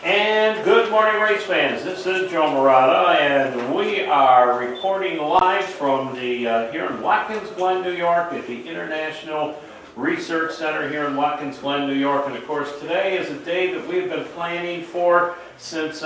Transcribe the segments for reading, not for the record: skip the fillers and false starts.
And good morning, race fans. This is Joe Morotta, and we are reporting live from the here in Watkins Glen, New York, at the International Research Center here in Watkins Glen, New York. And of course, today is a day that we've been planning for since.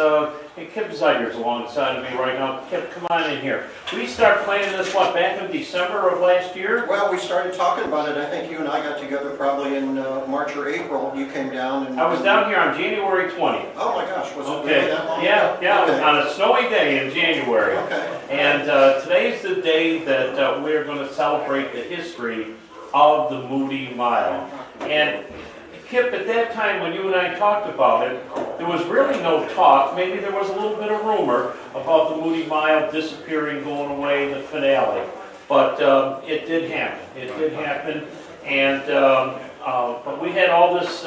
Hey, Kip Zeiger's alongside of me right now. Kip, come on in here. We started planning this back in December of last year. Well, we started talking about it. I think you and I got together probably in March or April. You came down and... I was down here on January 20th. Oh my gosh, was it Okay. really that long? Yeah, Okay. on a snowy day in January. Okay. And today's the day that we're going to celebrate the history of the Moody Mile. And Kip, at that time when you and I talked about it, there was really no talk. Maybe there was a little bit of rumor about the Moody Mile disappearing, going away, the finale. But it did happen. It did happen. And but we had all this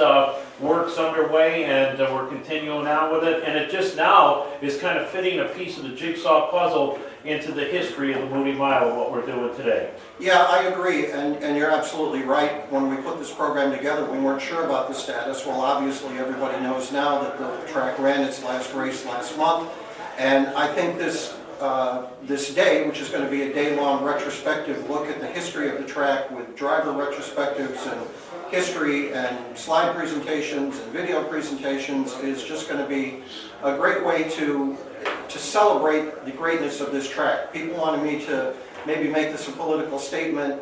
works underway, and we're continuing on with it. And it just now is kind of fitting a piece of the jigsaw puzzle into the history of the Moody Mile, what we're doing today. Yeah, I agree, and you're absolutely right. When we put this program together, we weren't sure about the status. Well, obviously, everybody knows now that the track ran its last race last month, and I think this day, which is going to be a day-long retrospective look at the history of the track with driver retrospectives and history and slide presentations and video presentations, is just going to be a great way to celebrate the greatness of this track. People wanted me to maybe make this a political statement.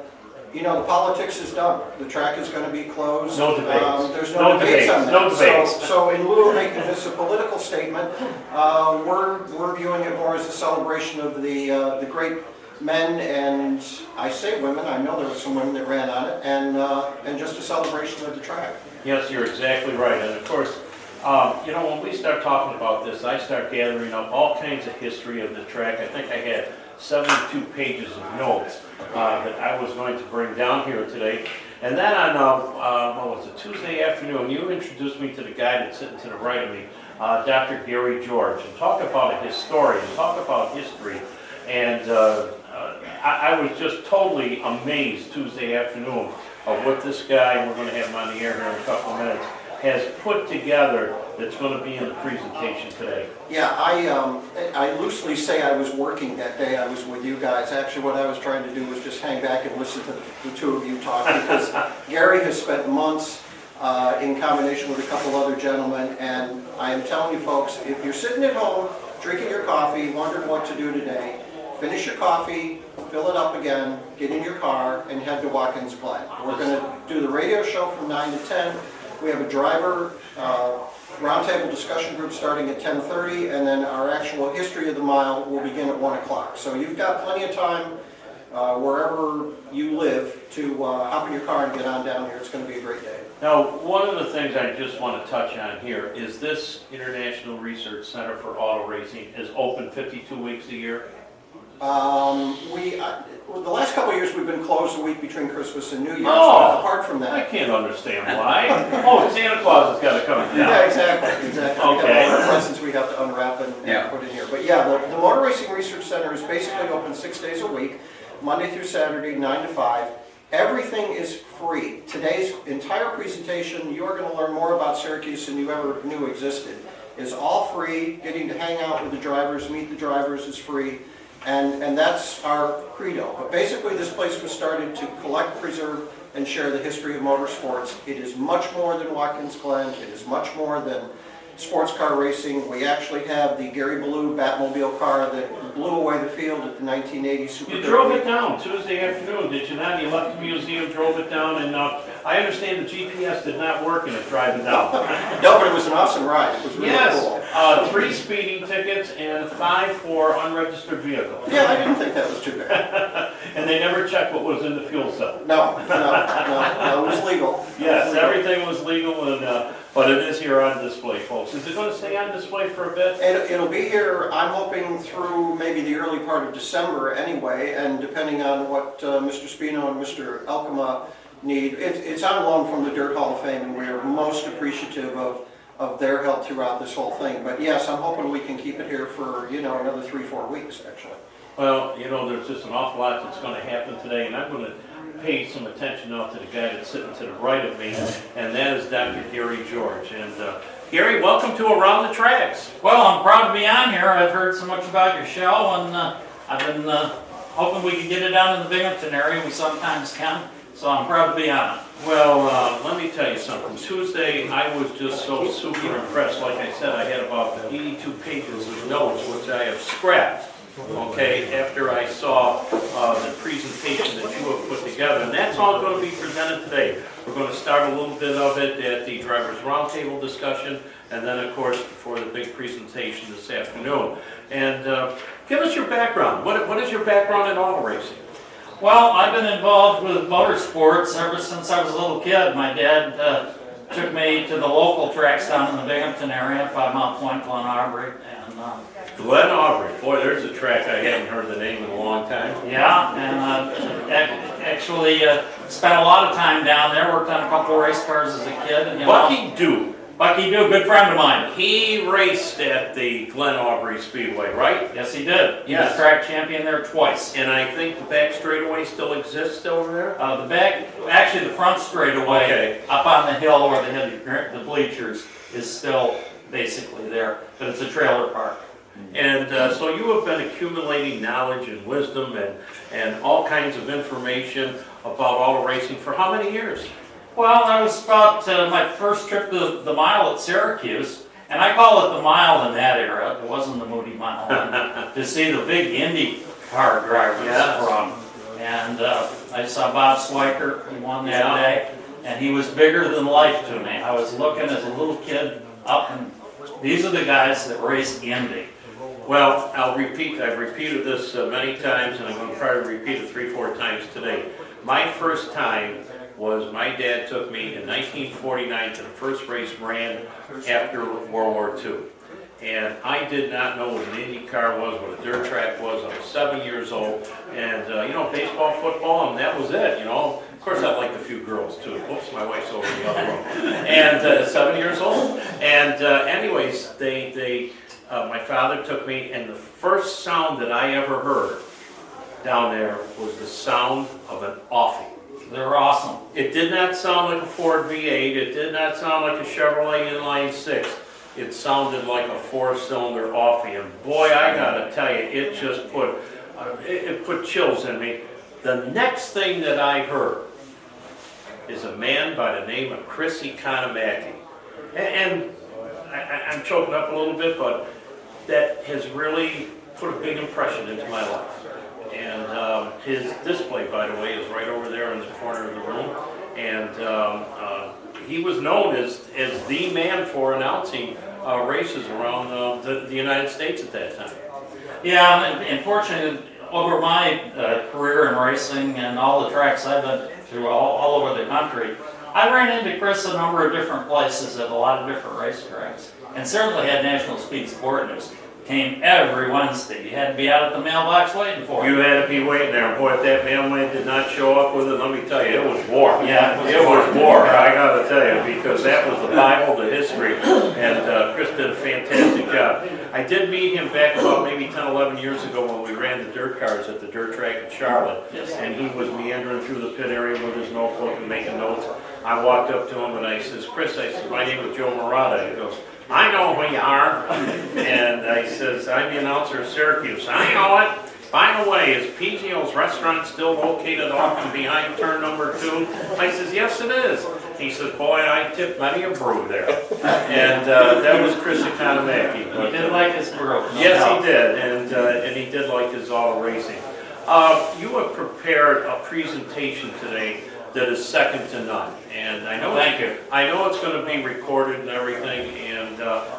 You know, the politics is done. The track is going to be closed. No debates. There's no debates on that. No debates. So in lieu of making this a political statement, we're viewing it more as a celebration of the great men, and I say women, I know there were some women that ran on it, and just a celebration of the track. Yes, you're exactly right. And of course, you know, when we start talking about this, I start gathering up all kinds of history of the track. I think I had 72 pages of notes that I was going to bring down here today. And then on, what was it, Tuesday afternoon, you introduced me to the guy that's sitting to the right of me, Dr. Gary George, and talk about a historian, talk about history. And I was just totally amazed Tuesday afternoon of what this guy, and we're going to have him on the air here in a couple of minutes, has put together that's going to be in the presentation today. Yeah, I loosely say I was working that day I was with you guys. Actually, what I was trying to do was just hang back and listen to the two of you talk, because Gary has spent months in combination with a couple other gentlemen, and I am telling you folks, if you're sitting at home, drinking your coffee, wondering what to do today, finish your coffee, fill it up again, get in your car, and head to Watkins Glen. We're going to do the radio show from 9 to 10. We have a driver roundtable discussion group starting at 10:30, and then our actual history of the mile will begin at 1 o'clock. So you've got plenty of time wherever you live to hop in your car and get on down here. It's going to be a great day. Now, one of the things I just want to touch on here is this International Research Center for Auto Racing is open 52 weeks a year. The last couple of years we've been closed the week between Christmas and New Year's. Oh, but apart from that, I can't understand why. Oh, Santa Claus has got to come down. yeah, exactly. Okay. We've got a lot of presents we have to unwrap and put in here. But yeah, the Motor Racing Research Center is basically open 6 days a week, Monday through Saturday, 9 to 5. Everything is free. Today's entire presentation, you are going to learn more about Syracuse than you ever knew existed. Is all free. Getting to hang out with the drivers, meet the drivers is free. And that's our credo. But basically this place was started to collect, preserve, and share the history of motorsports. It is much more than Watkins Glen. It is much more than sports car racing. We actually have the Gary Ballou Batmobile car that blew away the field at the 1980 Super You Derby. drove it down Tuesday afternoon, did you not? You left the museum, drove it down, and I understand the GPS did not work in it driving down. No, but it was an awesome ride. It was really cool. Yes, 3 speeding tickets and 5 for unregistered vehicles. Yeah, I didn't think that was too bad. And they never checked what was in the fuel cell. No, it was legal. Yes, everything was legal, and but it is here on display, folks. Is it going to stay on display for a bit? It'll be here, I'm hoping, through maybe the early part of December anyway, and depending on what Mr. Spino and Mr. Alcama need. It's on loan from the Dirt Hall of Fame, and we are most appreciative of of their help throughout this whole thing. But yes, I'm hoping we can keep it here for, another 3-4 weeks, actually. Well, there's just an awful lot that's going to happen today, and I'm going to pay some attention now to the guy that's sitting to the right of me, and that is Dr. Gary George. And Gary, welcome to Around the Tracks. Well, I'm proud to be on here. I've heard so much about your show, and I've been hoping we could get it down in the Binghamton area. We sometimes can, so I'm proud to be on it. Well, let me tell you something. Tuesday, I was just so super impressed. Like I said, I had about 82 pages of notes, which I have scrapped, okay, after I saw the presentation that you have put together. And that's all going to be presented today. We're going to start a little bit of it at the Drivers Roundtable discussion, and then, of course, for the big presentation this afternoon. And give us your background. What is your background in auto racing? Well, I've been involved with motorsports ever since I was a little kid. My dad took me to the local tracks down in the Binghamton area, 5 Mile Point, Glen Aubrey, and Glen Aubrey. Boy, there's a track I haven't heard the name in a long time. yeah, and actually spent a lot of time down there. Worked on a couple of race cars as a kid. And, Bucky Dew. Bucky Dew, good friend of mine. He raced at the Glen Aubrey Speedway, right? Yes, he did. He Yes. was track champion there twice. And I think the back straightaway still exists over there? The back, actually the front straightaway, Okay. up on the hill where they had the bleachers, is still basically there, but it's a trailer park. And so you have been accumulating knowledge and wisdom and all kinds of information about auto racing for how many years? Well, that was about my first trip to the mile at Syracuse, and I call it the mile in that era. It wasn't the Moody Mile. To see the big Indy car drivers Yes. from. And I saw Bob Swiker, he won that Yeah. day, and he was bigger than life to me. I was looking as a little kid up, and these are the guys that race Indy. Well, I've repeated this many times, and I'm going to probably repeat it 3-4 times today. My first time was my dad took me in 1949 to the first race ran after World War II. And I did not know what an Indy car was, what a dirt track was. I was 7 years old, and baseball, football, and that was it. Of course, I liked a few girls too. Whoops, my wife's over in the other room. And 7 years old. And anyways, my father took me, and the first sound that I ever heard down there was the sound of an Offie. They're awesome. It did not sound like a Ford V8. It did not sound like a Chevrolet Inline 6. It sounded like a 4-cylinder Offie. And boy, I gotta tell you, it just put chills in me. The next thing that I heard is a man by the name of Chris Economaki. And I'm choking up a little bit, but that has really put a big impression into my life. And his display, by the way, is right over there in the corner of the room. And he was known as the man for announcing races around the United States at that time. Yeah, and fortunately, over my career in racing and all the tracks I've been to all over the country, I ran into Chris a number of different places at a lot of different racetracks, and certainly had National Speed Sport News. Came every Wednesday. You had to be out at the mailbox waiting for it. You had to be waiting there. Boy, if that mailman did not show up with it, let me tell you, it was war. Yeah, it was war. I gotta tell you, because that was the Bible, the history, and Chris did a fantastic job. I did meet him back about maybe 10, 11 years ago when we ran the dirt cars at the dirt track in Charlotte, and he was meandering through the pit area with his notebook and making notes. I walked up to him and I says, Chris, I said, my name is Joe Morotta. He goes, I know who you are. And I says, I'm the announcer of Syracuse. I know it. By the way, is Pizio's restaurant still located off and behind turn number 2? I says, yes, it is. He says, boy, I tipped many a brew there. And that was Chris Economaki. He did like his brew. Yes, he did. And he did like his auto racing. You have prepared a presentation today that is second to none. And I know, I know it's going to be recorded and everything. And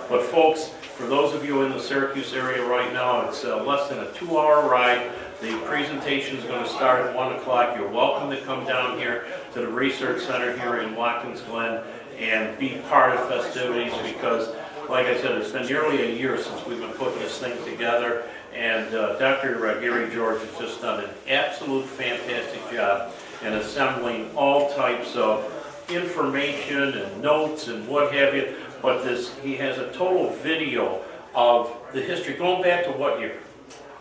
but folks, for those of you in the Syracuse area right now, it's less than a 2-hour ride. The presentation is going to start at 1 o'clock. You're welcome to come down here to the Research Center here in Watkins Glen and be part of festivities, because, like I said, it's been nearly a year since we've been putting this thing together. And Dr. Gary George has just done an absolute fantastic job in assembling all types of information and notes and what have you. but he has a total video of the history, going back to what year?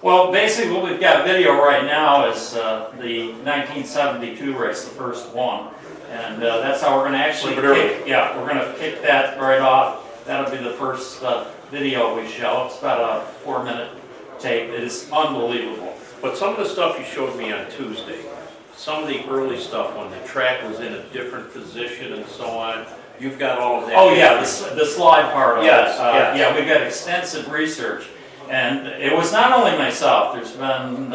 Well, basically what we've got video right now is the 1972 race, the first one. And that's how we're going to actually we're going to kick that right off. That'll be the first video we show. It's about a 4-minute tape. It is unbelievable. But some of the stuff you showed me on Tuesday, some of the early stuff when the track was in a different position and so on, you've got all of that. Oh yeah, the slide part of yes, it. yes. Yeah, we've got extensive research. And it was not only myself, there's been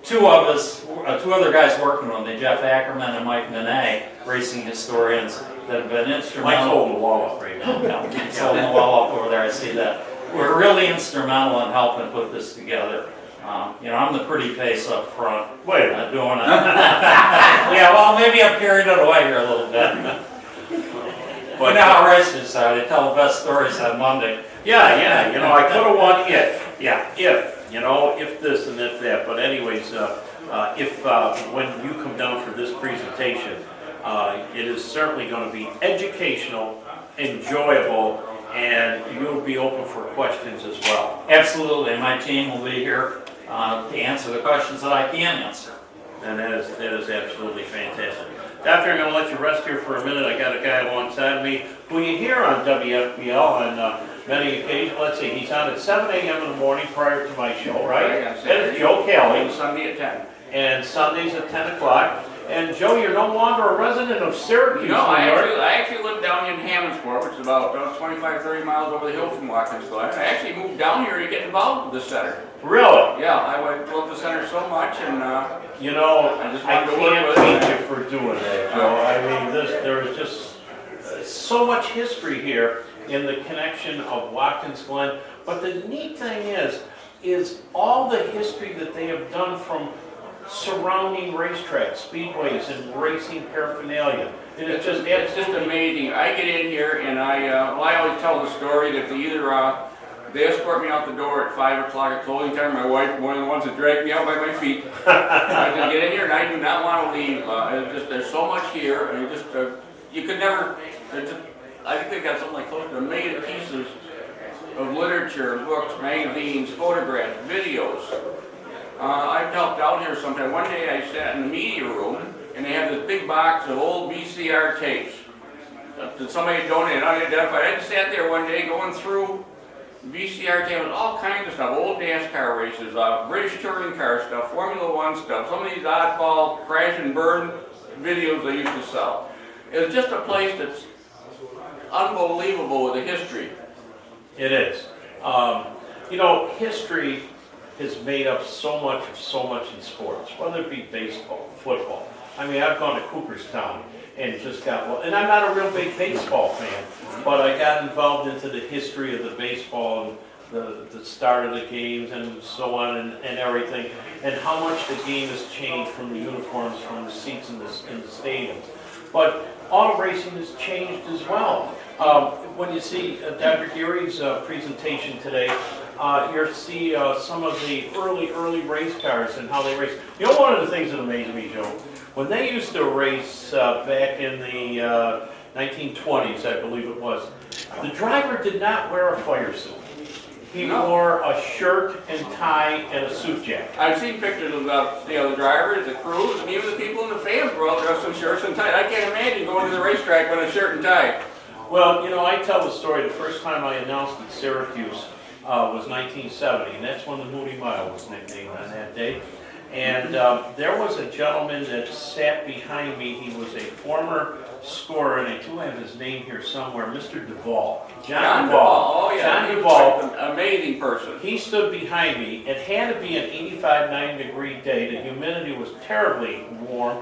two other guys working on it, Jeff Ackerman and Mike Monet, racing historians that have been instrumental. Mike's holding the wall up right now. Yeah, he's holding the wall up over there, I see that. We're really instrumental in helping put this together. I'm the pretty face up front. Wait a minute. Doing it. Yeah, well, maybe I'm carrying it away here a little bit. But now races, they tell the best stories on Monday. Yeah, I could have won if. Yeah. If this and if that. But anyways, when you come down for this presentation, it is certainly going to be educational, enjoyable, and you'll be open for questions as well. Absolutely, my team will be here to answer the questions that I can answer. And that is absolutely fantastic. Doctor, I'm going to let you rest here for a minute. I got a guy alongside of me who you hear on WFBL on many occasions. Let's see, he's on at 7 a.m. in the morning prior to my show, right? That is Joe Kelly. Sunday at 10. And Sundays at 10 o'clock. And Joe, you're no longer a resident of Syracuse, No, New York. I actually live down in Hammondsport, which is about 25, 30 miles over the hill from Watkins Glen. I actually moved down here to get involved with the center. Really? Yeah, I love the center so much, and I just I wanted to work can't with it. beat you for doing that, Joe. I mean, there is just so much history here in the connection of Watkins Glen. But the neat thing is all the history that they have done from surrounding racetracks, speedways, and racing paraphernalia. And it's just amazing. I get in here and I always tell the story that they escort me out the door at 5 o'clock at closing time. My wife, one of the ones that dragged me out by my feet. I just get in here and I do not want to leave. There's so much here, and you could never. I think they've got something like close to 1 million pieces of literature, books, magazines, photographs, videos. I've helped out here sometime. One day I sat in the media room and they had this big box of old VCR tapes that somebody had donated, unidentified. I just sat there one day going through VCR tapes, all kinds of stuff, old NASCAR races, British touring car stuff, Formula One stuff, some of these oddball crash and burn videos they used to sell. It's just a place that's unbelievable with the history. It is. History has made up so much in sports, whether it be baseball, football. I mean, I've gone to Cooperstown and and I'm not a real big baseball fan, but I got involved into the history of the baseball and the start of the games and so on and everything, and how much the game has changed from the uniforms, from the seats in the stadiums. But auto racing has changed as well. When you see Dr. Geary's presentation today, you'll see some of the early race cars and how they race. One of the things that amazed me, Joe, when they used to race back in the 1920s, I believe it was, the driver did not wear a fire suit. He wore a shirt and tie and a suit jacket. I've seen pictures of the drivers, the crews, and even the people in the fans were all dressed in shirts and ties. I can't imagine going to the racetrack with a shirt and tie. Well, I tell the story, the first time I announced at Syracuse was 1970, and that's when the Moody Mile was nicknamed on that day. And there was a gentleman that sat behind me. He was a former scorer, and I do have his name here somewhere, Mr. Duvall. John Duvall. Oh, yeah. John Duvall. An amazing person. He stood behind me. It had to be an 85-90-degree day. The humidity was terribly warm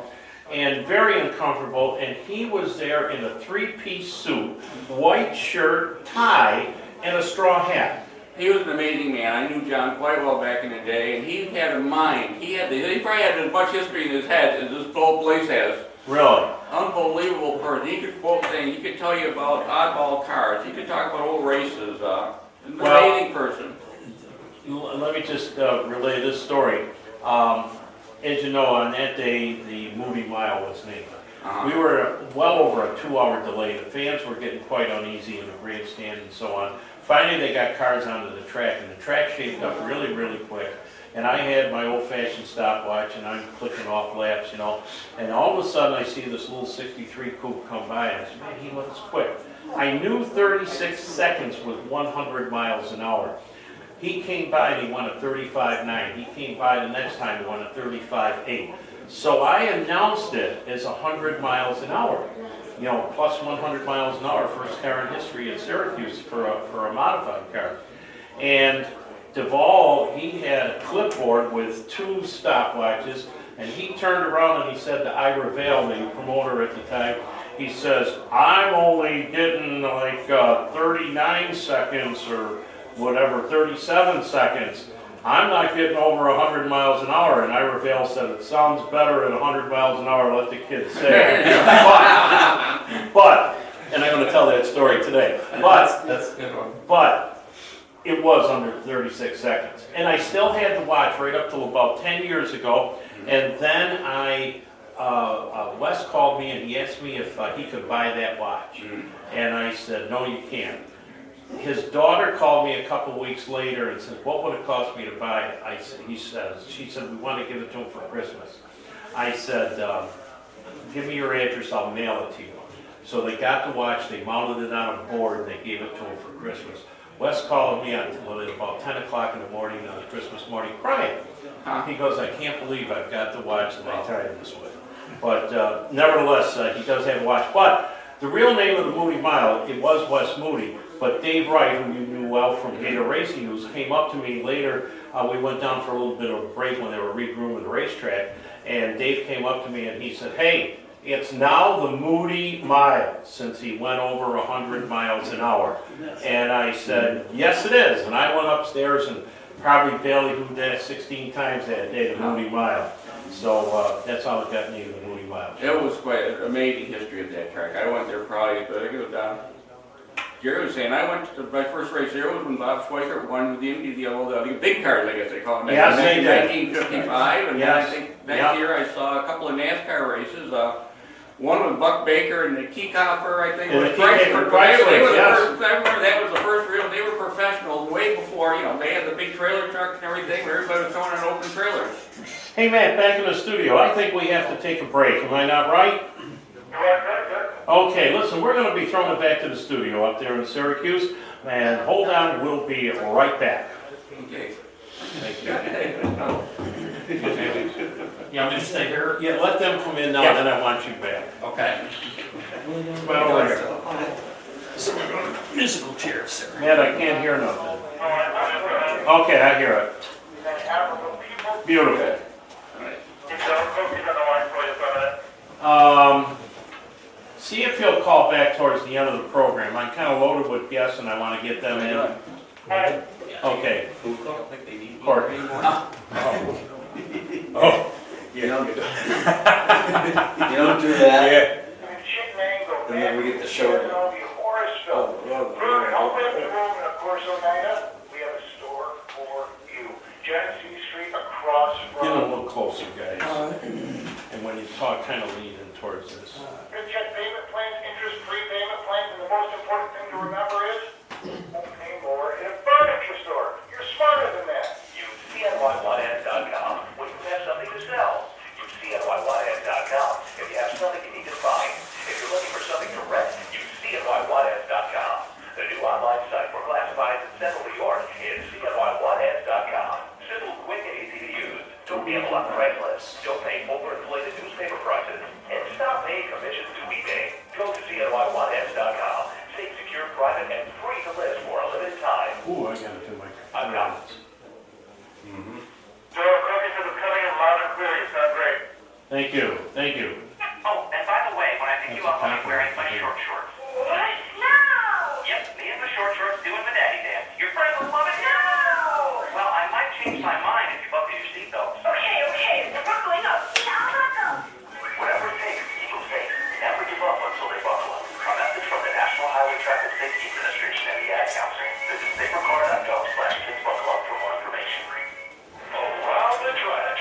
and very uncomfortable, and he was there in a three-piece suit, white shirt, tie, and a straw hat. He was an amazing man. I knew John quite well back in the day, and he had a mind. He probably had as much history in his head as this whole place has. Really? Unbelievable person. He could quote things. He could tell you about oddball cars. He could talk about old races. An amazing person. Let me just relay this story. As you know, on that day, the Moody Mile was named. We were well over a 2-hour delay. The fans were getting quite uneasy in the grandstand and so on. Finally, they got cars onto the track, and the track shaped up really, really quick. And I had my old-fashioned stopwatch, and I'm clicking off laps, you know. And all of a sudden, I see this little 63 coupe come by, and I said, man, he looks quick. I knew 36 seconds was 100 miles an hour. He came by and he won a 35.9. He came by the next time and won a 35.8. So I announced it as 100 miles an hour. You know, plus 100 miles an hour, first car in history in Syracuse for a modified car. And Duvall, he had a clipboard with 2 stopwatches, and he turned around and he said to Ira Vale, the promoter at the time, he says, I'm only getting like 39 seconds or whatever, 37 seconds. I'm not getting over 100 miles an hour. And Ira Vale said, it sounds better at 100 miles an hour, let the kids say it. but, and I'm going to tell that story today, but, That's a good one. but it was under 36 seconds. And I still had the watch right up till about 10 years ago. And then Wes called me and he asked me if he could buy that watch. And I said, no, you can't. His daughter called me a couple weeks later and said, what would it cost me to buy it? She said, we want to give it to him for Christmas. I said, give me your address, I'll mail it to you. So they got the watch, they mounted it on a board, and they gave it to him for Christmas. Wes called me at about 10 o'clock in the morning on Christmas morning, crying. He goes, I can't believe I've got the watch that I tied this with. But nevertheless, he does have a watch. But the real name of the Moody Mile, it was Wes Moody. But Dave Wright, who you knew well from Gator Racing News, came up to me later. We went down for a little bit of a break when they were regrooming the racetrack. And Dave came up to me and he said, hey, it's now the Moody Mile, since he went over 100 miles an hour. And I said, yes, it is. And I went upstairs and probably ballyhooed that 16 times that day, the Moody Mile. So that's how it got named the Moody Mile. It was quite an amazing history of that track. I went there probably, but I think it was down. Gary was saying, I went to my first race there was when Bob Schweikert won the Indy, the big cars, I guess they call them. Yes, they in did. 1955, and then I think that year I saw a couple of NASCAR races. One with Buck Baker and the Keycoffer, I think. And was the Keycoffer Chrysler. They were the yes. first, I remember that was the first real, they were professionals way before, you know, they had the big trailer trucks and everything, where everybody was throwing in open trailers. Hey, Matt, back in the studio. I think we have to take a break. Am I not right? Okay, listen, we're going to be throwing it back to the studio up there in Syracuse. And hold on, we'll be right back. Okay. Thank you. You want me to stay here? Yeah, let them come in now, Yeah. then I want you back. Okay. Come on over here. So we're going to musical chairs, sir. Matt, I can't hear nothing. Okay, I hear it. Beautiful. See if you'll call back towards the end of the program. I'm kind of loaded with guests and I want to get them in. Okay. Court. Oh. You don't do that. Yeah. And then we get the show. Get a little closer, guys. And when you talk, kind of lean in towards this. Check payment plans, interest-free payment plans, and the most important thing to remember is, don't pay more in a furniture store. You're smarter than that. Use CNYOneAds.com when you have something to sell. Use CNYOneAds.com if you have something you need to find. If you're looking for something to rent, use CNYOneAds.com. The new online site for classifieds in Central New York is CNYOneAds.com. Simple, quick, and easy to use. Don't gamble on Craigslist. Don't pay overinflated newspaper prices. And stop paying commissions to eBay. Go to CNYOneAds.com. Stay secure, private, and free to list for a limited time. Ooh, I gotta do my. I've got it. Joe, cookies are coming in loud and clear. You sound great. Thank you, thank you. Oh, and by the way, when I pick you up, I'll be wearing my short shorts. What? No! Yep, me and the short shorts doing the daddy dance. Your friends will love it. No! Well, I might change my mind if you buckle your seatbelts. Okay, the buckling up. Yeah, buckle. Whatever it takes, Eagle safe. Never give up until they buckle up. A message from the National Highway Traffic Safety Administration and the Ad Council. Visit safercar.gov/kidsbuckleup for more information. Oh, wow, the tracks.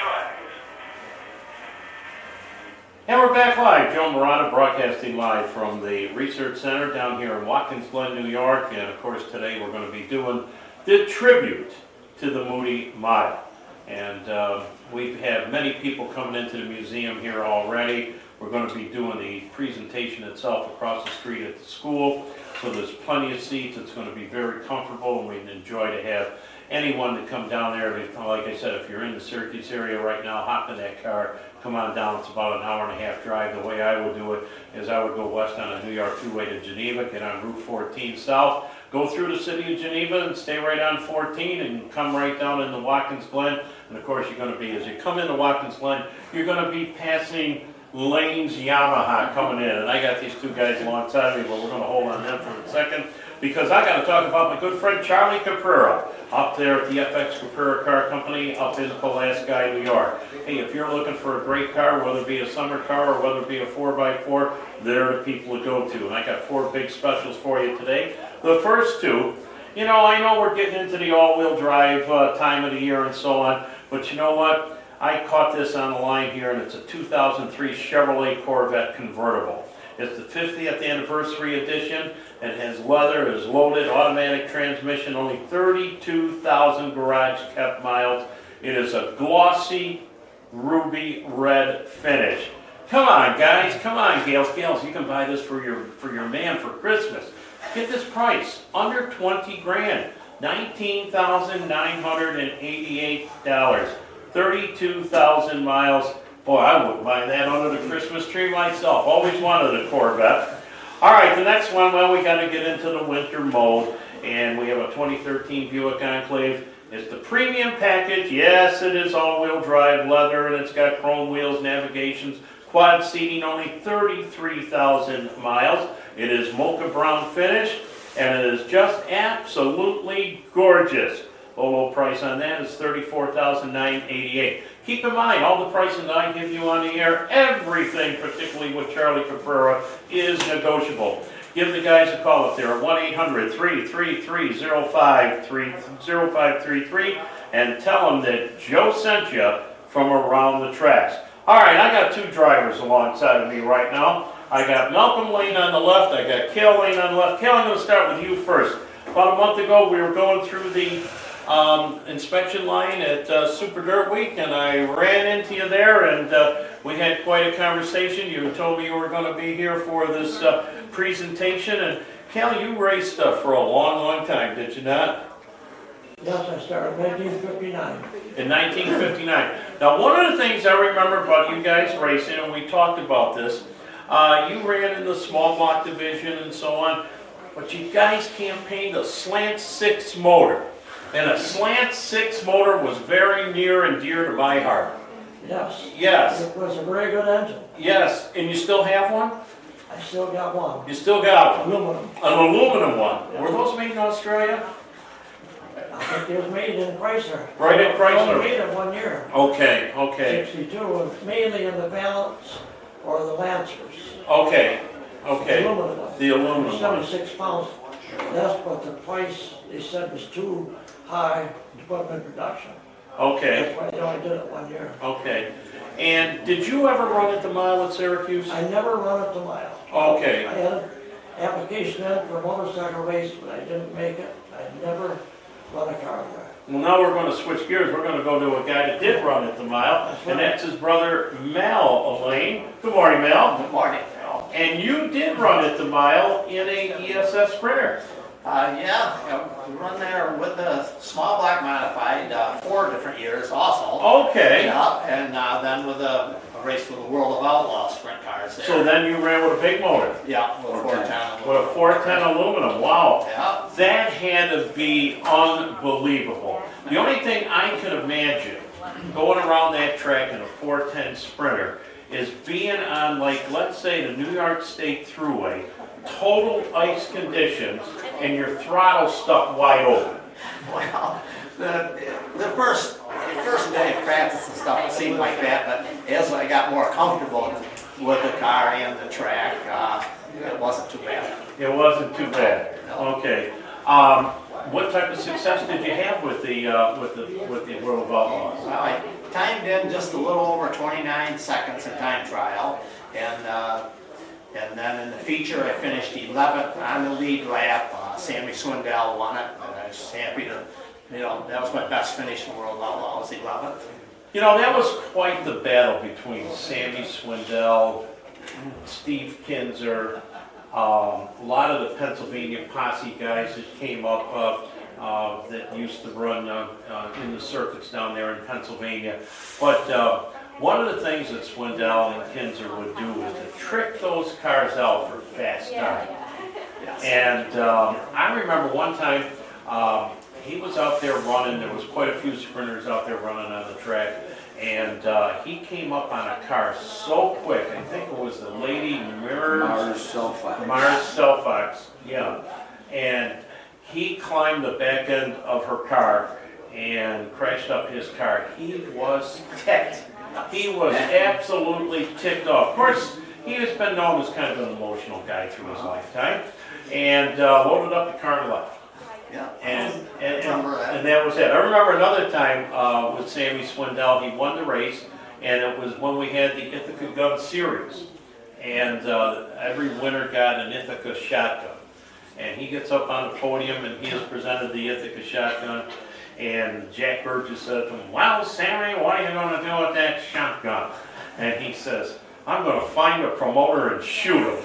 And we're back live. Joe Morotta broadcasting live from the Research Center down here in Watkins Glen, New York. And of course today we're going to be doing the tribute to the Moody Mile. And we've had many people coming into the museum here already. We're going to be doing the presentation itself across the street at the school. So there's plenty of seats. It's going to be very comfortable, and we'd enjoy to have anyone to come down there. Like I said, if you're in the Syracuse area right now, hop in that car, come on down. It's about an hour and a half drive. The way I would do it is I would go west on a New York 2-way to Geneva, get on Route 14 south, go through the city of Geneva and stay right on 14 and come right down into Watkins Glen. And of course, you're going to be, as you come into Watkins Glen, you're going to be passing Lane's Yamaha coming in. And I got these two guys alongside me, but we're going to hold on them for a second because I got to talk about my good friend Charlie Caprera up there at the FX Caprera Car Company up in Pulaski, New York. Hey, if you're looking for a great car, whether it be a summer car or whether it be a 4x4, they're the people to go to. And I got 4 big specials for you today. The first two, you know, I know we're getting into the all-wheel drive time of the year and so on, but you know what? I caught this on the line here, and it's a 2003 Chevrolet Corvette convertible. It's the 50th anniversary edition. It has leather, it is loaded, automatic transmission, only 32,000 garage kept miles. It is a glossy ruby red finish. Come on, guys, come on, gals, you can buy this for your man for Christmas. Get this price, under 20 grand, $19,988, 32,000 miles. Boy, I wouldn't mind that under the Christmas tree myself. Always wanted a Corvette. All right, the next one, well, we got to get into the winter mode, and we have a 2013 Buick Enclave. It's the premium package. Yes, it is all-wheel drive, leather, and it's got chrome wheels, navigations, quad seating, only 33,000 miles. It is mocha brown finish, and it is just absolutely gorgeous. Low price on that is $34,988. Keep in mind, all the prices that I give you on the air, everything, particularly with Charlie Caprera, is negotiable. Give the guys a call up there at 1-800-333-0533 and tell them that Joe sent you from around the tracks. All right, I got 2 drivers alongside of me right now. I got Malcolm Lane on the left, I got Cale Lane on the left. Cale, I'm going to start with you first. About a month ago, we were going through the inspection line at Super Dirt Week, and I ran into you there, and we had quite a conversation. You told me you were going to be here for this presentation, and Cal, you raced for a long time, did you not? Yes, I started in 1959. In 1959. Now, one of the things I remember about you guys racing, and we talked about this, you ran in the small block division and so on, but you guys campaigned a slant 6 motor. And a slant 6 motor was very near and dear to my heart. Yes. Yes. It was a very good engine. Yes. And you still have one? I still got one. You still got one? Aluminum. An aluminum one. Yeah. Were those made in Australia? I think it was made in Chrysler. Right at Chrysler. I only made it 1 year. Okay. 62, and mainly in the Valets or the Lancers. Okay. The aluminum one. The aluminum one. 76 pounds. That's what the price they said was too high to put them in production. Okay. That's why they only did it 1 year. Okay. And did you ever run at the mile at Syracuse? I never run it the mile. Okay. I had an application in for a motorcycle race, but I didn't make it. I never run a car there. Well, now we're going to switch gears. We're going to go to a guy that did run at the mile, and that's his brother, Mal Lane. Good morning, Mal. Good morning. And you did run at the mile in a ESS Sprinter. We run there with the small block modified 4 different years also. Okay. Yeah, and then with a race for the World of Outlaw sprint cars there. So then you ran with a big motor. Yeah, with a 410. With a 410 aluminum. Wow. Yeah. That had to be unbelievable. The only thing I could imagine going around that track in a 410 Sprinter is being on, like, let's say the New York State Thruway, total ice conditions, and your throttle stuck wide open. Well, the first day of practice and stuff, it seemed like that, but as I got more comfortable with the car and the track, it wasn't too bad. It wasn't too bad. Okay. What type of success did you have with the World of Outlaws? Well, I timed in just a little over 29 seconds in time trial, And then in the feature, I finished 11th on the lead lap. Sammy Swindell won it, and I was happy to, that was my best finish in World Outlaw, was 11th. You know, that was quite the battle between Sammy Swindell, Steve Kinzer, a lot of the Pennsylvania posse guys that came up that used to run in the circuits down there in Pennsylvania. But one of the things that Swindell and Kinzer would do is to trick those cars out for fast time. And I remember one time he was out there running. There was quite a few sprinters out there running on the track. And he came up on a car so quick. I think it was the Lady Mars Selfox, yeah. And he climbed the back end of her car and crashed up his car. He was ticked. He was absolutely ticked off. Of course, he has been known as kind of an emotional guy through his lifetime. And loaded up the car and left. Yeah. And that was it. I remember another time with Sammy Swindell, he won the race, and it was when we had the Ithaca Gun Series. And every winner got an Ithaca shotgun. And he gets up on the podium and he has presented the Ithaca shotgun. And Jack Burgess said to him, "Well, Sammy, what are you going to do with that shotgun?" And he says, "I'm going to find a promoter and shoot him."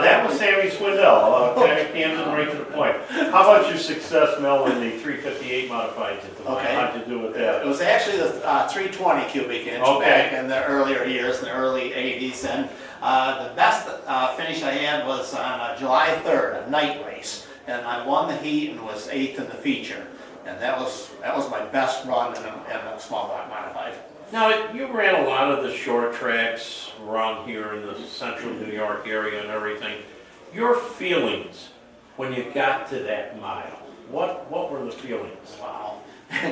That was Sammy Swindell, kind of candid right to the point. How about your success, Mel, in the 358 modifieds at the mile? Okay. How'd you do with that? It was actually the 320 cubic inch back in the earlier years, in the early 80s. And the best finish I had was on July 3rd, a night race. And I won the heat and was 8th in the feature. And that was my best run in a small block modified. Now, you ran a lot of the short tracks around here in the central New York area and everything. Your feelings when you got to that mile, what were the feelings? Wow.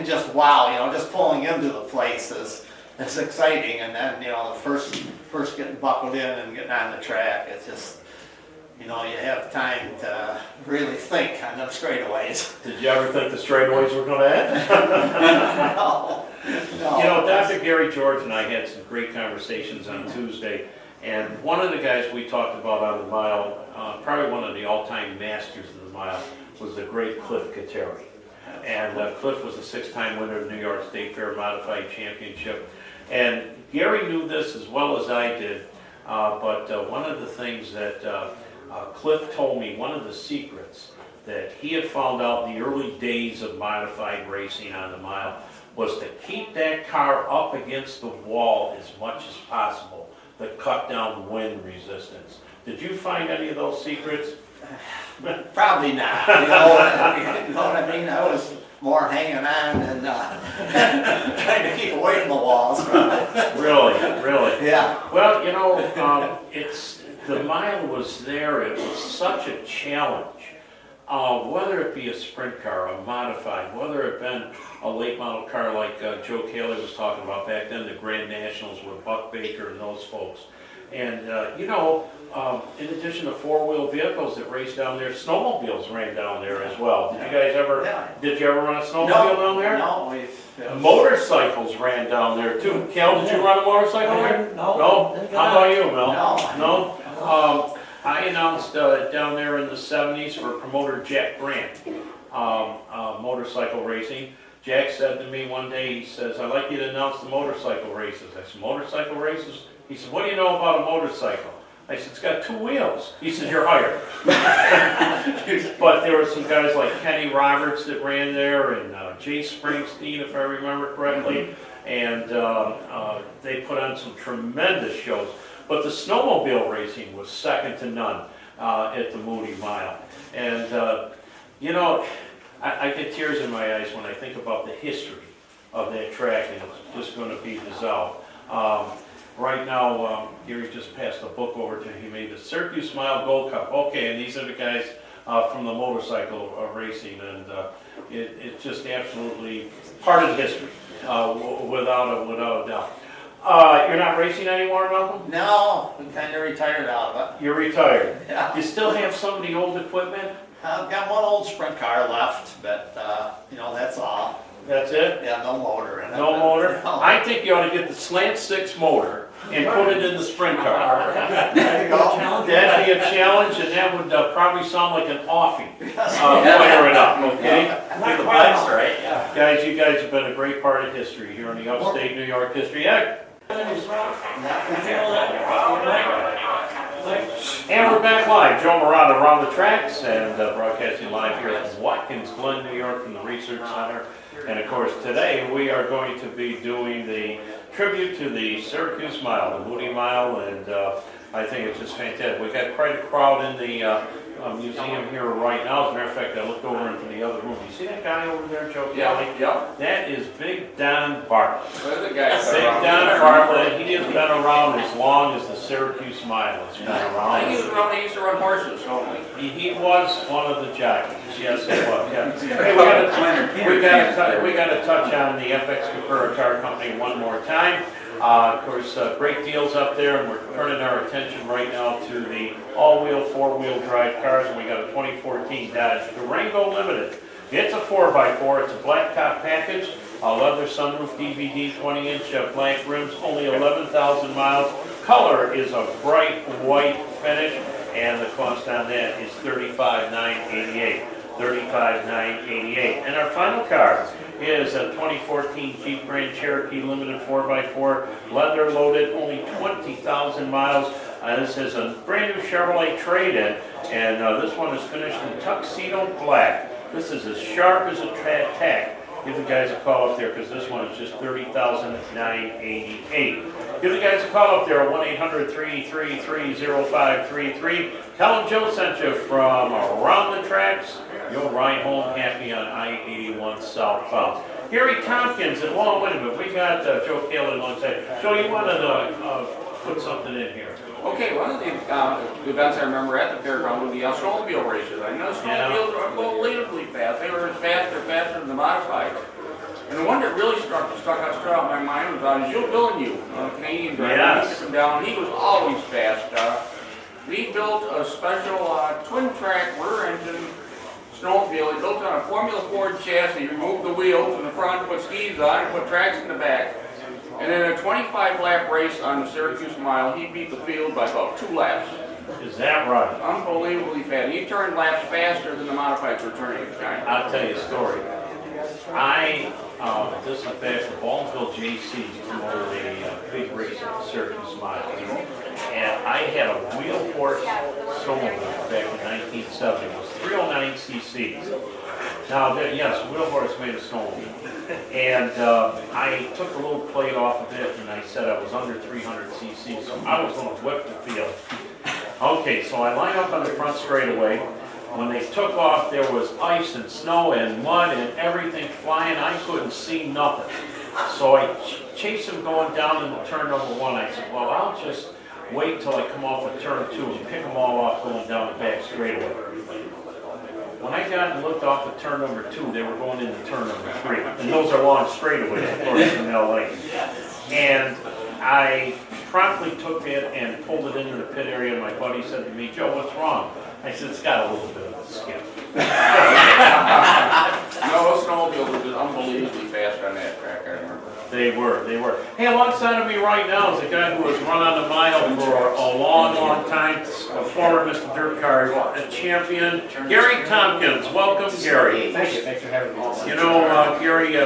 Just wow, just pulling into the place is exciting. And then, the first getting buckled in and getting on the track, it's just, you have time to really think on them straightaways. Did you ever think the straightaways were going to end? No. Dr. Gary George and I had some great conversations on Tuesday, and one of the guys we talked about on the mile, probably one of the all-time masters of the mile, was the great Cliff Kateri. And Cliff was a 6-time winner of the New York State Fair Modified Championship. And Gary knew this as well as I did, but one of the things that Cliff told me, one of the secrets that he had found out in the early days of modified racing on the mile, was to keep that car up against the wall as much as possible to cut down wind resistance. Did you find any of those secrets? Probably not. You know what I mean? I was more hanging on and trying to keep away from the walls. Really? Yeah. Well, the mile was there. It was such a challenge. Whether it be a sprint car, a modified, whether it been a late model car like Joe Cayley was talking about back then, the Grand Nationals with Buck Baker and those folks. And, in addition to four-wheel vehicles that raced down there, snowmobiles ran down there as well. Did you ever run a snowmobile down there? No. Motorcycles ran down there too. Cal, did you run a motorcycle there? No. How about you, Mel? No. I announced down there in the 70s for promoter Jack Grant, motorcycle racing. Jack said to me one day, he says, "I'd like you to announce the motorcycle races." I said, "Motorcycle races?" He said, "What do you know about a motorcycle?" I said, "It's got 2 wheels." He said, "You're hired." But there were some guys like Kenny Roberts that ran there, and Jay Springsteen, if I remember correctly. And they put on some tremendous shows. But the snowmobile racing was second to none at the Moody Mile. And, I get tears in my eyes when I think about the history of that track, and it's just going to be dissolved. Right now, Gary just passed a book over to me. He made the Syracuse Mile Gold Cup. Okay, and these are the guys from the motorcycle racing, and it's just absolutely part of history, without a doubt. You're not racing anymore, Malcolm? No, I'm kind of retired out of it. You're retired. Yeah. You still have some of the old equipment? I've got one old sprint car left, but, that's all. That's it? Yeah, no motor in it. No motor? No. I think you ought to get the slant six motor and put it in the sprint car. There you go. That'd be a challenge, and that would probably sound like an offie. Fire it up, okay? Not quite all. right, yeah. Guys, you guys have been a great part of history here in the upstate New York history. Yeah. And we're back live. Joe Morotta around the tracks and broadcasting live here from Watkins Glen, New York, from the Research Center. And of course, today we are going to be doing the tribute to the Syracuse Mile, the Moody Mile, and I think it's just fantastic. We got quite a crowd in the museum here right now. As a matter of fact, I looked over into the other room. You see that guy over there, Joe Kelly? Yep. That is Big Don Bartlett. There's the guy. Big Don Bartlett, he has been around as long as the Syracuse Mile has been I think he was around. around, he used to run horses only. He was one of the jockeys, yes, he was, yeah. Hey, we gotta touch on the FX Capura Car Company one more time. Of course, great deals up there, and we're turning our attention right now to the all-wheel, four-wheel drive cars, and we got a 2014 Dodge Durango Limited. It's a 4x4, it's a blacktop package, a leather sunroof DVD, 20-inch black rims, only 11,000 miles. Color is a bright white finish, and the cost on that is $35,988. $35,988. And our final car is a 2014 Jeep Grand Cherokee Limited 4x4, leather loaded, only 20,000 miles. This is a brand new Chevrolet trade-in, and this one is finished in tuxedo black. This is as sharp as a tack. Give the guys a call up there, because this one is just $30,988. Give the guys a call up there at 1-800-333-0533. Tell them Joe sent you from around the tracks. You'll ride home happy on I-81 southbound. Gary Tompkins, and well, wait a minute, we got Joe Kaler alongside. Joe, you wanted to put something in here. Okay, one of the events I remember at the fairground was the snowmobile races. I know snowmobiles are unbelievably fast. They were faster than the modified. And the one that really struck out my mind was Gilles Villeneuve, a Canadian driver. Yes. He took him down. He was always fast. He built a special twin-track rear-engine snowmobile. He built it on a Formula Ford chassis. He removed the wheels in the front, put skis on, and put tracks in the back. And in a 25-lap race on the Syracuse Mile, he beat the field by about 2 laps. Is that right? Unbelievably fast. He turned laps faster than the modifieds were turning at the time. I'll tell you a story. This is back when Baldwinville JC promoted a big race at the Syracuse Mile. And I had a wheel horse snowmobile back in 1970. It was 309 cc's. Now, yes, wheel horse made a snowmobile. And I took a little plate off of it, and I said I was under 300 cc's, so I was going to whip the field. Okay, so I line up on the front straightaway. When they took off, there was ice and snow and mud and everything flying. I couldn't see nothing. So I chased him going down into turn number 1. I said, well, I'll just wait till I come off of turn 2 and pick them all off going down the back straightaway. When I got and looked off at turn number 2, they were going into turn number 3. And those are long straightaways, of course, in LA. And I promptly took it and pulled it into the pit area, and my buddy said to me, Joe, what's wrong? I said, it's got a little bit of a skip. No, those snowmobiles were just unbelievably fast on that track, I remember. They were. Hey, alongside of me right now is a guy who has run on the mile for a long time, a former Mr. Dirt Car, a champion, Gary Tompkins. Welcome, Gary. Thank you, thanks for having me. You know, Gary,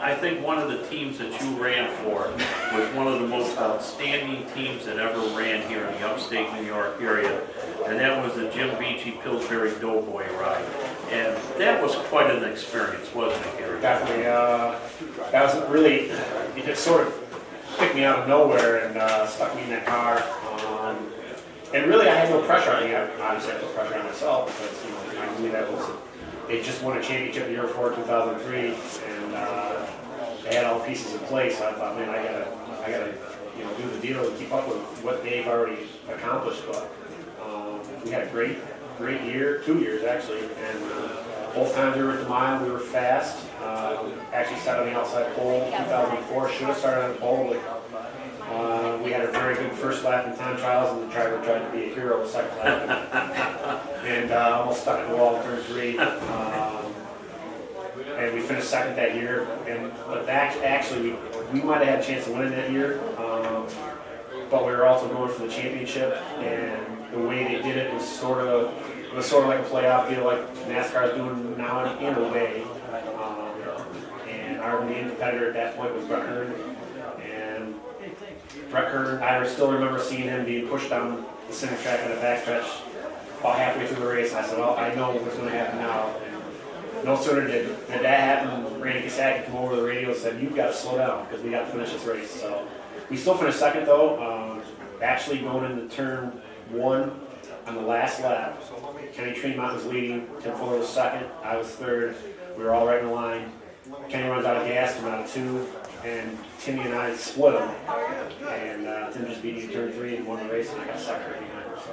I think one of the teams that you ran for was one of the most outstanding teams that ever ran here in the upstate New York area, and that was the Jim Beachy Pillsbury Doughboy ride. And that was quite an experience, wasn't it, Gary? Definitely, that was really, it just sort of picked me out of nowhere and stuck me in that car. And really, I had no pressure on me. Obviously, I had no pressure on myself because I knew that they just won a championship the year before, 2003, and they had all the pieces in place. So I thought, man, I gotta, do the deal and keep up with what they've already accomplished. But we had a great year, 2 years actually, and both times we were at the mile, we were fast. Actually started on the outside pole, 2004, should have started on the pole, but we had a very good first lap in time trials, and the driver tried to be a hero the second lap, and almost stuck in the wall in turn 3. and we finished second that year. But actually, we might have had a chance to win it that year, but we were also going for the championship. And the way they did it was sort of like a playoff deal, like NASCAR's doing now in a way. And our main competitor at that point was Brett Hearn. And Brett Hearn, I still remember seeing him being pushed down the center track on the backstretch about halfway through the race. And I said, well, I know what's going to happen now. And no sooner did that happen, Randy Kasaki came over the radio and said, you've got to slow down because we got to finish this race. So we still finished second though. Actually going into turn 1 on the last lap, Kenny Tremont was leading, Tim Fuller was second, I was third. We were all right in the line. Kenny runs out of gas, coming out of 2, and Timmy and I split them. And Tim just beat me in turn 3 and won the race, and I got second right behind her. So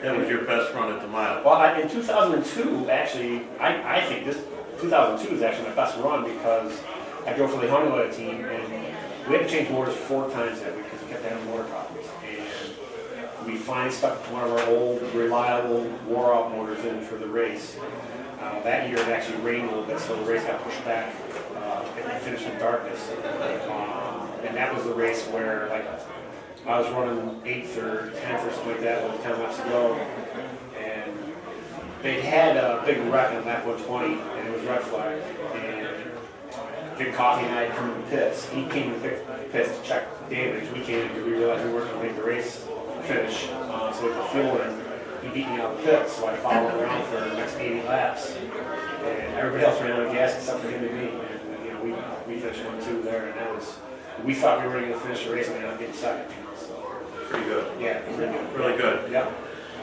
That was your best run at the mile. well, in 2002, actually, I think this 2002 is actually my best run because I drove for the Honeywell team, and we had to change motors 4 times that week because we kept having motor problems. And we finally stuck one of our old, reliable, wore-out motors in for the race. That year it actually rained a little bit, so the race got pushed back and we finished in darkness. And that was the race where, like, I was running 8th or 10th or something like that with 10 laps to go. And they had a big wreck on lap 120, and it was red flag. And Vic Coffey and I had come to the pits. He came to the pits to check damage. We came in because we realized we weren't going to make the race finish. So we put fuel in. He beat me out of the pits, so I followed him around for the next 80 laps. And everybody else ran out of gas except for him and me. And you know, we finished 1-2 there, and that was, we thought we were going to finish the race and we ended up getting second. So, Pretty good. yeah, really good. Really good. Yep.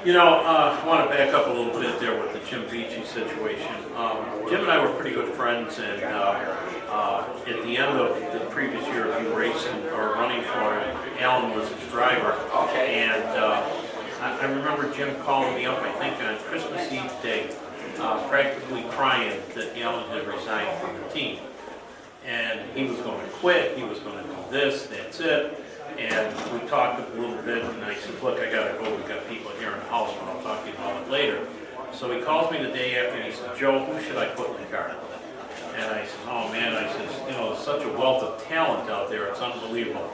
You know, I want to back up a little bit there with the Jim Beachy situation. Jim and I were pretty good friends, and at the end of the previous year of you racing or running for him, Alan was his driver. Okay. And I remember Jim calling me up, I think on Christmas Eve day, practically crying that Alan had resigned from the team. And he was going to quit, he was going to do this, that's it. And we talked a little bit, and I said, look, I gotta go, we've got people here in the house, and I'll talk to you about it later. So he calls me the day after, and he said, Joe, who should I put in the car? And I said, oh man, I said, you know, there's such a wealth of talent out there, it's unbelievable.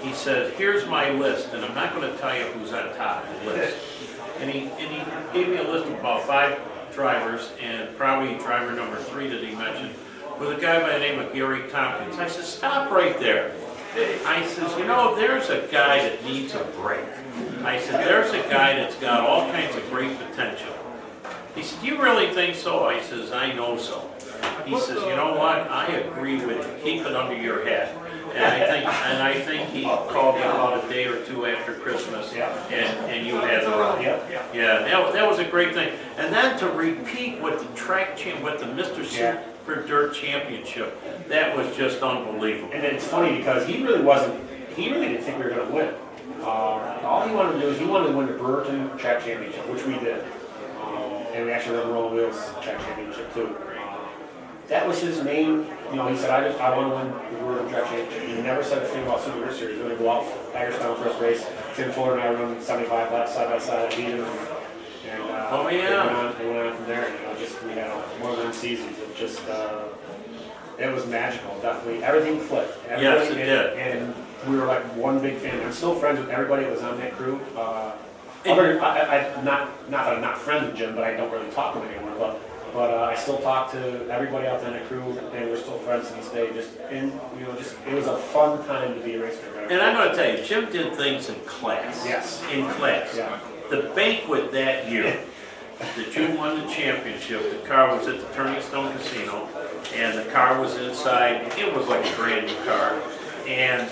He said, here's my list, and I'm not gonna tell you who's on top of the list. And he gave me a list of about 5 drivers, and probably driver number 3 that he mentioned was a guy by the name of Gary Tompkins. I said, stop right there. I says, you know, there's a guy that needs a break. I said, there's a guy that's got all kinds of great potential. He said, do you really think so? I says, I know so. He says, you know what? I agree with you. Keep it under your hat. And I think he called me about a day or 2 after Christmas, and you had the run. Yeah, that was a great thing. And then to repeat with the with the Mr. Super Dirt Championship, that was just unbelievable. And it's funny because he really didn't think we were going to win. All he wanted to do is he wanted to win the Brewerton Track Championship, which we did. And we actually won the Rolling Wheels Track Championship too. That was his main, you know, he said, I want to win the Brewerton Track Championship. He never said a thing about Super Dirt Series. He was going to go out Hagerstown first race. Tim Fuller and I run 75 laps side by side. I beat him. And oh yeah. It went on from there. You know, just we had one of those seasons. It just it was magical. Definitely, everything clicked. Yes, it did. And we were like one big family. I'm still friends with everybody that was on that crew. Not that I'm not friends with Jim, but I don't really talk to him anymore. But I still talk to everybody out there in the crew, and we're still friends to this day. It was a fun time to be a racer. And I'm going to tell you, Jim did things in class. Yes. In class. Yeah. The banquet that year, that you won the championship, the car was at the Turning Stone Casino, and the car was inside. It was like a brand new car. And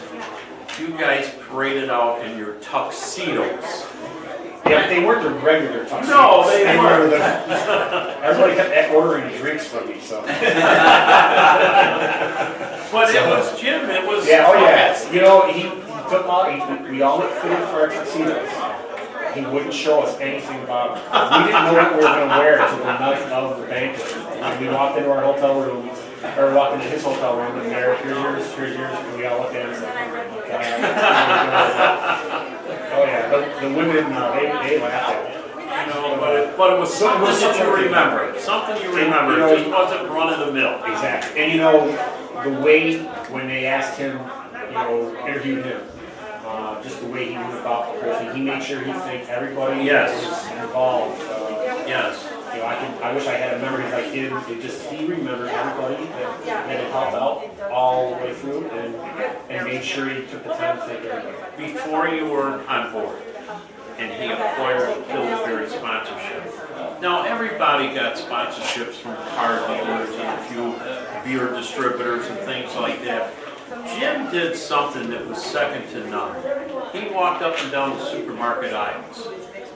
you guys paraded out in your tuxedos. Yeah, they weren't the regular tuxedos. No, they weren't. Everybody kept ordering drinks from me, so. But it was Jim, it was... Yeah, oh yeah. You know, he took all, we all looked fitted for our tuxedos. He wouldn't show us anything about them. We didn't know what we were going to wear until the night of the banquet. And we walked into our hotel room, or walked into his hotel room, and there, here's yours, and we all looked at him and said, oh yeah, the women, they laughed at it. You know, but But it was something that you remember, something you remember, it just wasn't run of the mill. Exactly. And you know, the way, when they asked him, you know, interviewed him, just the way he went about the whole thing, he made sure he thanked everybody Yes. that was involved. Yes. You know, I wish I had a memory like him. He remembered everybody that had helped out all the way through and made sure he took the time to thank everybody. Before you were on board, and he acquired Pillsbury sponsorship. Now, everybody got sponsorships from car dealers and a few beer distributors and things like that. Jim did something that was second to none. He walked up and down the supermarket aisles,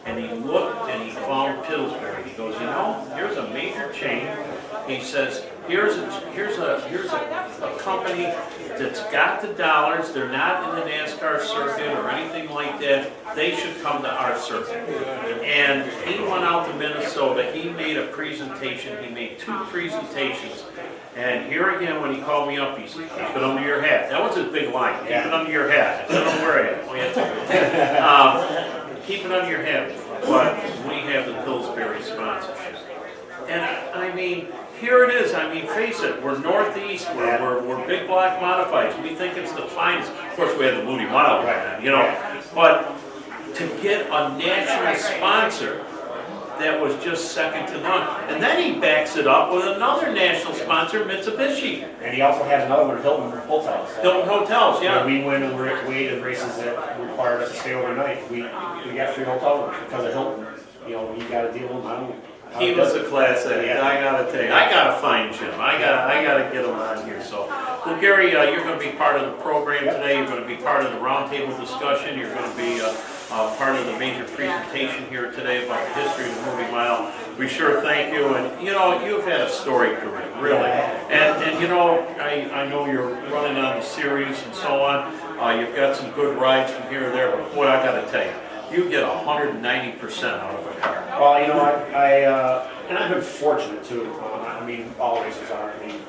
and he looked and he found Pillsbury. He goes, you know, here's a major chain. He says, here's a company that's got the dollars. They're not in the NASCAR circuit or anything like that. They should come to our circuit. And he went out to Minnesota. He made a presentation. He made 2 presentations. And here again, when he called me up, he said, keep it under your hat. That was his big line, keep it under your hat. I don't wear a hat. Oh, yeah. Keep it under your hat, but we have the Pillsbury sponsorship. And I mean, here it is. I mean, face it, we're Northeast, we're big block modifieds. We think it's the finest. Of course, we have the Moody Mile right now, you know. But to get a national sponsor that was just second to none. And then he backs it up with another national sponsor, Mitsubishi. And he also had another one, Hilton Hotels. Hilton Hotels, yeah. When we went and weighed in races that required us to stay overnight, we got free hotel rooms because of Hilton. You know, you got to deal with him. He was a class act. Yeah. I gotta tell you, I gotta find Jim. I gotta get him on here. So, well, Gary, you're going to be part of the program today. You're going to be part of the roundtable discussion. You're going to be part of the major presentation here today about the history of the Moody Mile. We sure thank you. And you know, you've had a storied career, really. And you know, I know you're running on the series and so on. You've got some good rides from here and there. But boy, I got to tell you, you get 190% out of a car. Well, you know, and I've been fortunate too. I mean, all races are. I mean,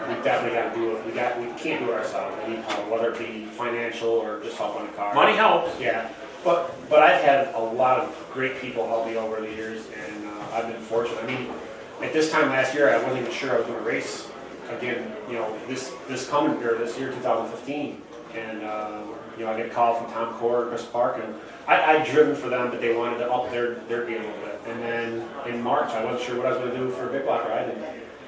we definitely got to do it. We can't do it ourselves. We need help, whether it be financial or just help on the car. Money helps. Yeah, but I've had a lot of great people help me over the years, and I've been fortunate. I mean, at this time last year, I wasn't even sure I was going to race again. You know, this coming year, this year, 2015, and you know, I get a call from Tom Core and Chris Clark, and I'd driven for them, but they wanted to up their game a little bit. And then in March, I wasn't sure what I was going to do for a big block ride,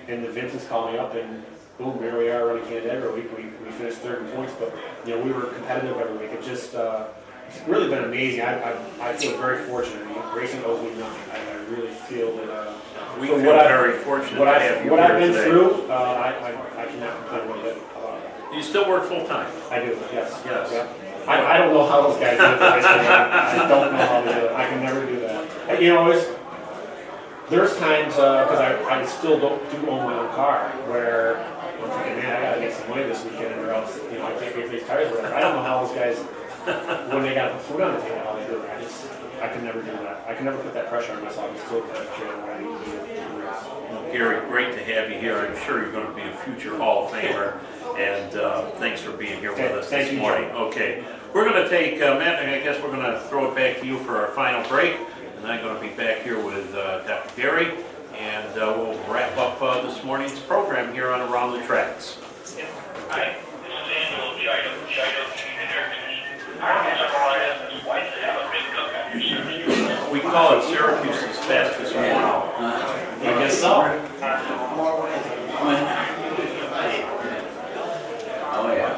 and the Vincents called me up, and boom, here we are running Canada every week. We finished third in points, but you know, we were competitive every week. It just it's really been amazing. I feel very fortunate. I mean, racing owes me nothing. I really feel that we feel very fortunate to have you what I've been today. through, I cannot complain one bit about it. You still work full time? I do, yes. Yes. Yeah. I don't know how those guys do it. I don't know how they do it. I can never do that. You know, there's times, because I still do own my own car, where I'm thinking, man, I gotta get some money this weekend, or else, you know, I can't pay for these tires or whatever. I don't know how those guys, when they gotta put food on the table, how they do it. I can never do that. I can never put that pressure on myself. I'm still kind of sure what I need to do. Well, Gary, great to have you here. I'm sure you're going to be a future Hall of Famer, and thanks for being here with us this morning. Okay, we're going to take, Matt, I guess we're going to throw it back to you for our final break, and then I'm going to be back here with Dr. Gary, and we'll wrap up this morning's program here on Around the Tracks. Hi, this is Angelo Chido, Chido Heating Air Conditioning. Our reservoir is white to have a big cook on your Syracuse. We call it Syracuse's fastest mile. I guess so. Oh, yeah.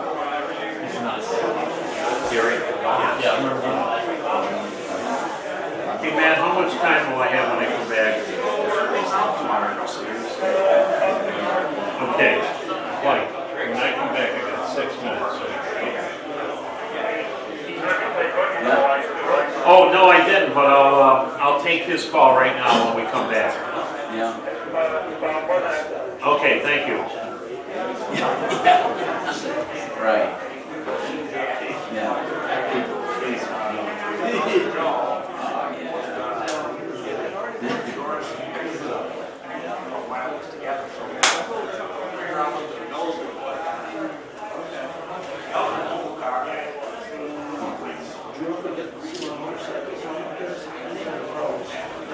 Gary? Yeah, I remember. Hey, Matt, how much time will I have when I come back? Okay, Mike, when I come back, I got 6 minutes. Oh, no, I didn't, but I'll take his call right now when we come back. Yeah. Okay, thank you. Right. Yeah.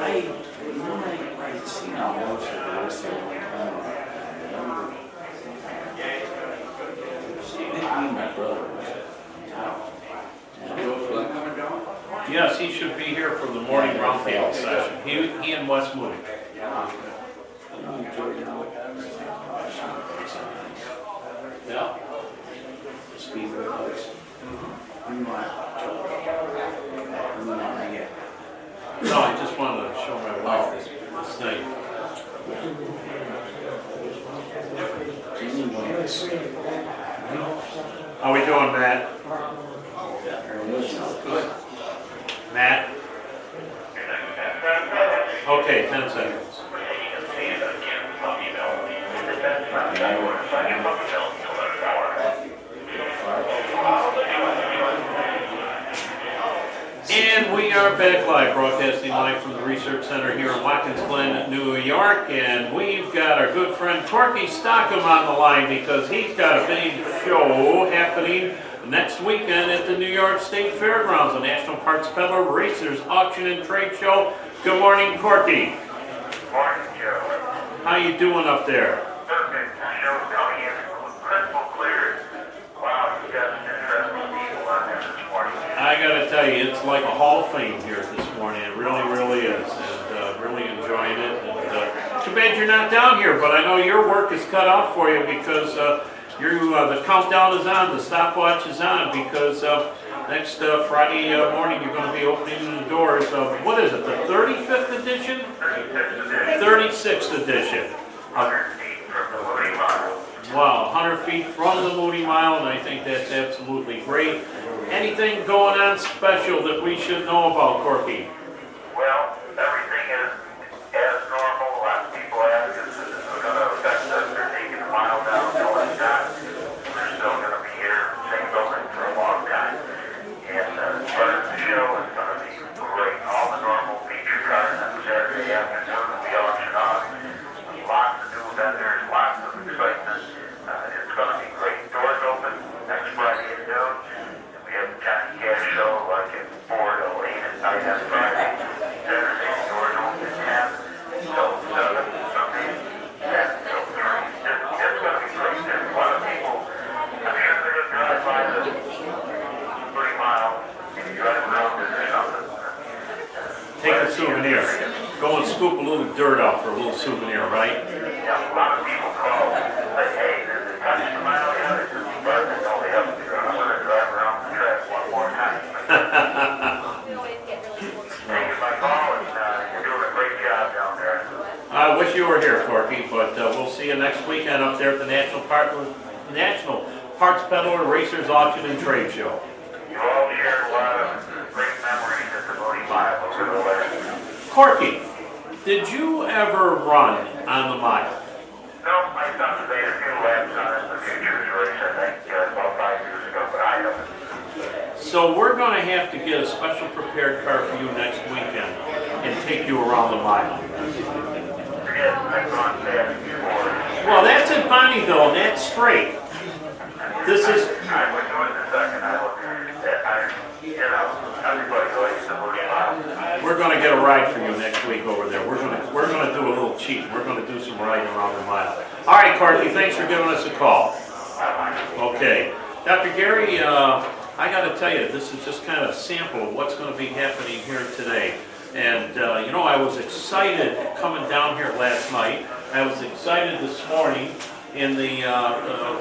I'd seen all most of it, I was there a long time ago. I think me and my brother was in town. And Yes, he should be here for the morning roundtable session. He and Wes Moody. I know you enjoyed it. Yeah. The speedway place. No, I just wanted to show my wife this thing. How we doing, Matt? Matt? Okay, 10 seconds. And we are back live, broadcasting live from the Research Center here in Watkins Glen, New York. And we've got our good friend Corky Stockham on the line because he's got a big show happening next weekend at the New York State Fairgrounds, the National Parks Peddler Racers Auction and Trade Show. Good morning, Corky. Morning, Joe. How you doing up there? Perfect. The show's coming in crystal clear. Wow, you got some interesting people on there this morning. I gotta tell you, it's like a hall of fame here this morning. It really, really is, and really enjoying it. And too bad you're not down here, but I know your work is cut out for you because the countdown is on, the stopwatch is on, because next Friday morning you're going to be opening the doors of, what is it, the 35th edition? 36th edition. 100 feet from the Moody Mile. Wow, 100 feet from the Moody Mile, and I think that's absolutely great. Anything going on special that we should know about, Corky? Well, everything is as normal. A lot of people ask us if it's going to affect us. They're taking the mile down. No, it's not. We're still going to be here, same building for a long time. And as far as the show, it's going to be great. All the normal feature cars on Saturday afternoon will be auction off. Lots of new vendors, lots of excitement. It's going to be great. Doors open next Friday at noon. We have a Johnny Cash show like at 4 to 8 at night on Friday. Saturday, doors open at 10 till 7. Sunday, 10 till 3. It's going to be great. There's a lot of people. I'm sure they're going to drive by the 3 mile and drive around it or something. Take a souvenir. Go and scoop a little dirt out for a little souvenir, right? Yeah, a lot of people call and say, hey, there's a touch the mile yet. It's just but it's only up to I'm going to drive around the track one more time. Taking my call and you're doing a great job down there. I wish you were here, Corky, but we'll see you next weekend up there at the National Parks Peddler Racers Auction and Trade Show. You all shared a lot of great memories at the Moody Mile over the last. Corky, did you ever run on the mile? No, my son's made a few laps on it in the Futures race, I think, about 5 years ago, but I haven't. So we're going to have to get a special prepared car for you next weekend and take you around the mile. Forget, I've gone fast before. Well, that's in Bonneville, and that's straight. This is... I would do it in a second. Everybody likes the Moody Mile. We're going to get a ride for you next week over there. We're going to do a little cheat. We're going to do some riding around the mile. All right, Corky, thanks for giving us a call. Okay. Dr. Gary, I got to tell you, this is just kind of a sample of what's going to be happening here today. And, I was excited coming down here last night. I was excited this morning in the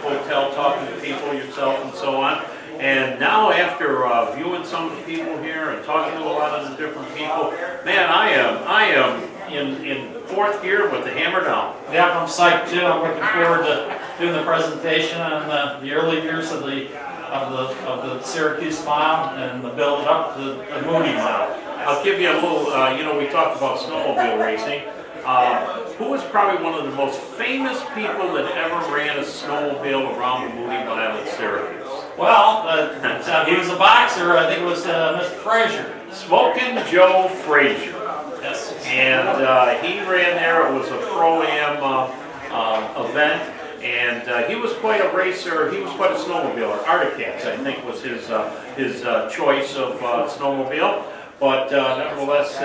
hotel talking to people, yourself and so on. And now after viewing some of the people here and talking to a lot of the different people, man, I am in fourth gear with the hammer down. Yeah, I'm psyched too. I'm looking forward to doing the presentation on the early years of the Syracuse Mile and the build up to the Moody Mile. I'll give you a little, we talked about snowmobile racing. Who was probably one of the most famous people that ever ran a snowmobile around the Moody Mile at Syracuse? Well, he was a boxer. I think it was Mr. Frazier. Smoking Joe Frazier. Yes. And he ran there. It was a Pro-Am event. And he was quite a racer. He was quite a snowmobiler. Articats, I think, was his choice of snowmobile. but nevertheless,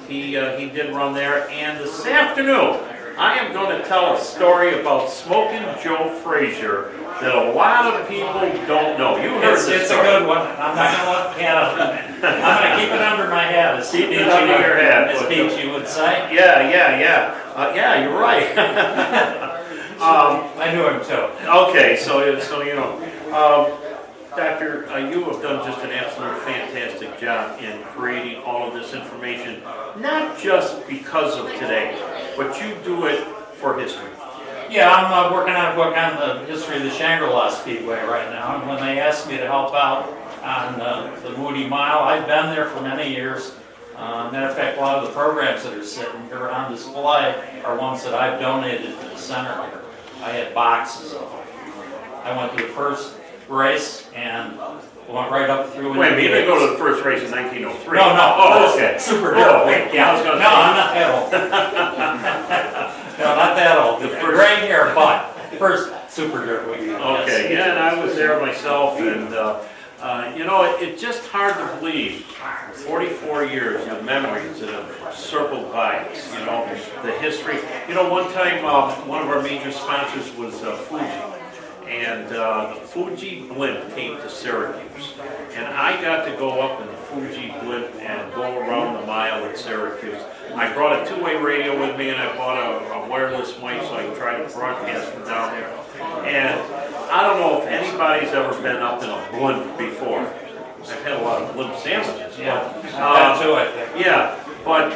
he did run there. And this afternoon, I am going to tell a story about Smoking Joe Frazier that a lot of people don't know. You heard this It's a story. good one. I'm not gonna let it out. I'm gonna keep it under my head, as Keep it under your head. As Peachy would say. Yeah, yeah, you're right. I knew him too. Okay, so you know, Doctor, you have done just an absolute fantastic job in creating all of this information, not just because of today, but you do it for history. Yeah, I'm working on a book on the history of the Shangri-La Speedway right now, and when they asked me to help out on the Moody Mile, I've been there for many years. Matter of fact, a lot of the programs that are sitting here on display are ones that I've donated to the center here. I had boxes of them. I went to the first race and went right up through. Wait a minute, you didn't go to the first race in 1903? No. Oh, okay. Super Oh, dirt. wait, Yeah. I was gonna No, say. I'm not that old. No, not that old. The The first- gray hair, but first super dirt week. Okay, yeah, and I was there myself, and, you know, it's just hard to believe, 44 years of memories that have circled by us, you know, the history. You know, one time, one of our major sponsors was Fuji, and the Fuji blimp came to Syracuse, and I got to go up in the Fuji blimp and go around the mile at Syracuse. I brought a two-way radio with me, and I bought a wireless mic so I could try to broadcast from down there. And I don't know if anybody's ever been up in a blimp before. I've had a lot of blimp sandwiches. Yeah, but, too, I think. yeah, but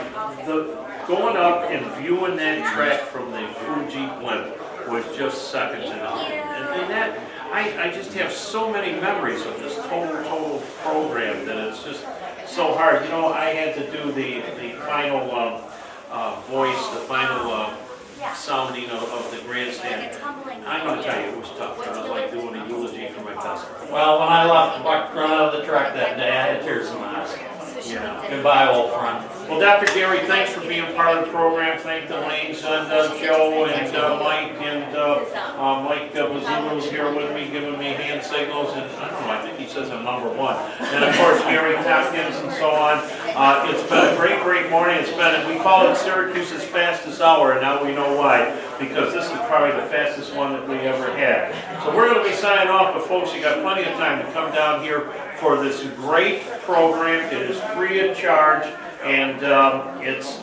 going up and viewing that track from the Fuji blimp was just second to none. And that, I just have so many memories of this total program that it's just so hard. You know, I had to do the final voice, the final sounding of the grandstand. I'm going to tell you, it was tough. It was like doing a eulogy for my best friend. Well, when I left, run out of the track that day, I had tears in my eyes. Yeah. Goodbye, old friend. Well, Dr. Gary, thanks for being part of the program. Thank the Lanes and Joe and Mike and Mike Bazzino was here with me, giving me hand signals, and I don't know, I think he says I'm number one. And of course, Gary Tompkins and so on. It's been a great morning. We call it Syracuse's fastest hour, and now we know why, because this is probably the fastest one that we ever had. So we're going to be signing off, but folks, you got plenty of time to come down here for this great program. It is free of charge, and it's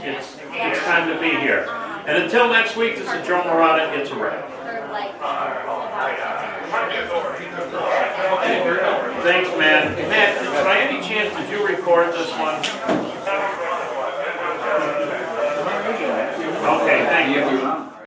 time to be here. And until next week, this is Joe Morotta. It's a wrap. Thanks, man. Matt, by any chance, did you record this one?